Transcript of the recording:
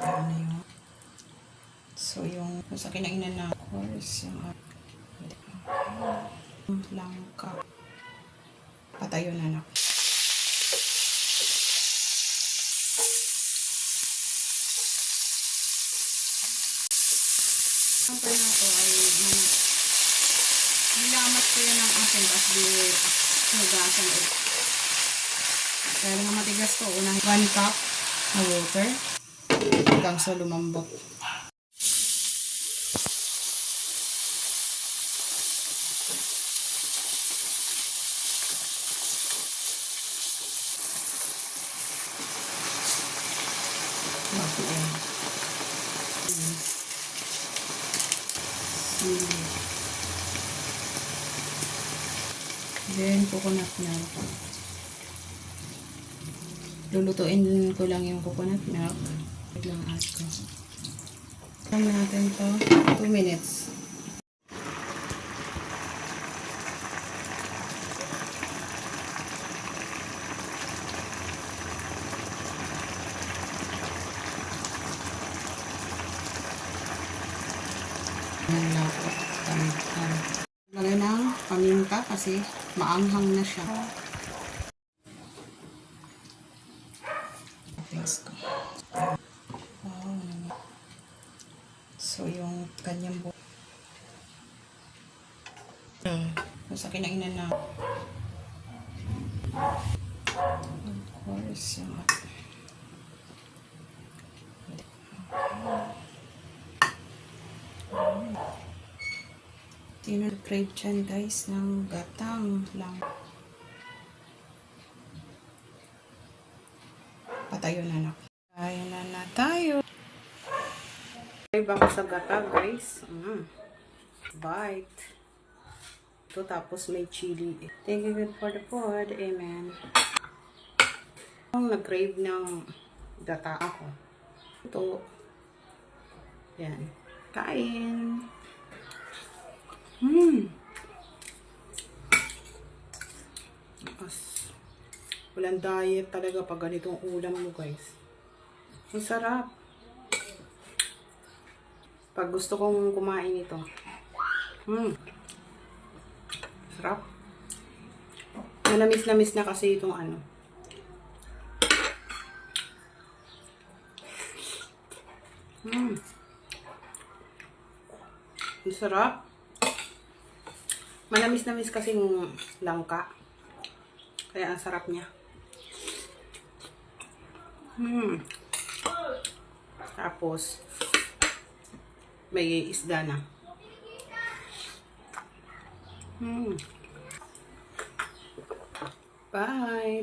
Ano yun? So, yung sa kinainan na, of course, yung langka. Patayo na anak. Ang pala ko ay nilamat ko yun ng asin tapos hinugasan ulit. Kaya nga matigas ko, unang 1 cup na water hanggang sa lumambot. Then, coconut milk. Lulutuin ko lang yung coconut milk. Wait lang add ko. Lang natin to 2 minutes. Lagay ng paminta kasi maanghang na siya. Wow. So, yung kanyang buhok. Sa kinainan na. Of course, yung crave dyan guys ng gatang lang. Patayo na anak. Kaya na tayo. Crave ako sa gata guys. Bite. Ito tapos may chili. Thank you God for the food. Amen. Nag-crave ng gata ako. Ito. Yan. Kain. Walang diet talaga pag ganitong ulam mo guys. Ang sarap. Pag gusto kong kumain ito. Sarap. Malamis-lamis na kasi itong ano. Ang sarap. Malamis-lamis kasi yung langka. Kaya ang sarap niya. Tapos, may isda na. Bye!